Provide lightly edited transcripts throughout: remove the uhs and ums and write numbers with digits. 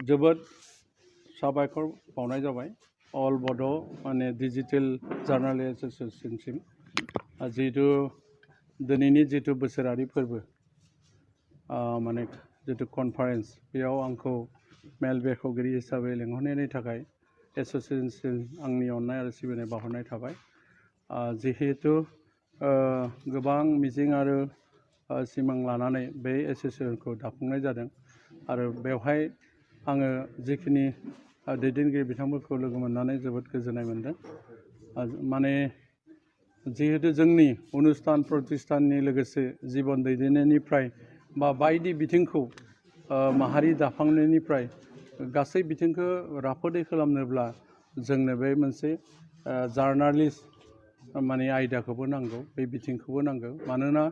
जोबोद साबायखर बावनाय जाबाय अल बड' माने डिजिटेल जार्नाल एस'सिएशनसिम जिहेतु दिनैनि जितु बोसोरारि फोरबो माने जितु कनफारेन्स बेयाव आंखौ मेल बेखेवगिरि हिसाबै लेंहरनायनि थाखाय एस'सिएशन आंनि अननाय आरो सिबिनाय बावहरनाय थाबाय जिहेतु गोबां मिजिं आरो सिमां लानानै बे एस'सिएशनखौ दाफुंनाय जादों आरो बेवहाय आङो जिखिनि दैदेनगिरि बिथांमोनखौ लोगो मोननानै जोबोद गोजोननाय मोनदों माने जिहेतु जोंनि अनुस्थान प्रतिष्ठाननि लोगोसे जीवन दैदेननायनिफ्राय बा बायदि बिथिंखौ माहारि दाफांनायनिफ्राय गासै बिथिंखौ राफोदै खालामनोब्ला जोंनो बे मोनसे जार्नालिस्ट माने आयदाखौबो नांगौ बे बिथिंखौबो नांगौ मानोना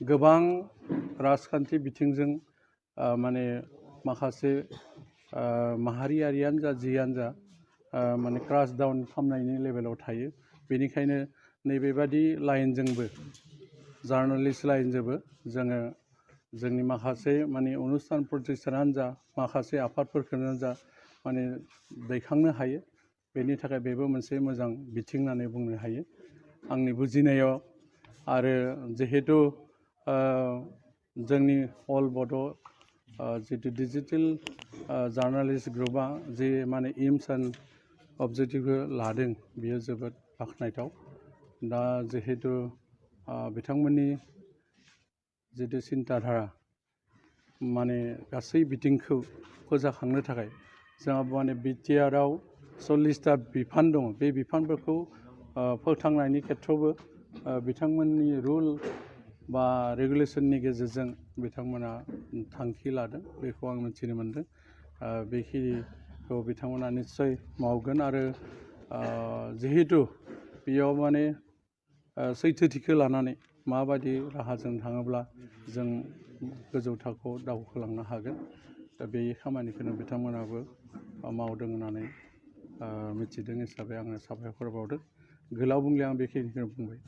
गोबां राजखान्थि बिथिंजों माने माखासे माहारियारियानो जा जियानो जा माने क्रास डाउन खालामनायनि लेभेलाव थायो बेनिखायनो नैबेबादि लाइनजोंबो जार्नालिस्ट लाइनजोंबो जोङो जोंनि माखासे माने अनुस्थान प्रतिष्ठानानो जा माखासे आफादफोरखौनो जा माने दैखांनो हायो बेनि थाखाय बेबो मोनसे मोजां बिथिं होननानै बुंनो हायो आंनि बुजिनायाव आरो जिहेतु जोंनि अल बड' जितु डिजिटेल जार्नालिस्ट ग्रुपआ जे माने एम्स एन्ड अबजेक्टिभखौ लादों बियो जोबोद बाख्नायथाव दा जिहेतु बिथांमोननि जितु सिन्ताधारा माने गासै बिथिंखौ फोजाखांनो थाखाय जोंहा माने बिटिआरआव 40टा बिफान दङ बे बिफानफोरखौ फोथांनायनि खेथ्रआवबो बिथांमोननि रुल बा रेगुलेसननि गेजेरजों बिथांमोना थांखि लादों बेखौ आं मिथिनो मोनदों बेखिनिखौ बिथांमोना निस्सय मावगोन आरो जिहेतु बेयाव माने सैथोथिखौ लानानै माबायदि राहाजों थाङोब्ला जों गोजौ थाखोआव दावखोलांनो हागोन दा बे खामानिखौनो बिथांमोनाबो मावदों होननानै मिथिदों हिसाबै आङो साबायखर बावदों गोलाव बुंले आं बेखिनिखौनो बुंबाय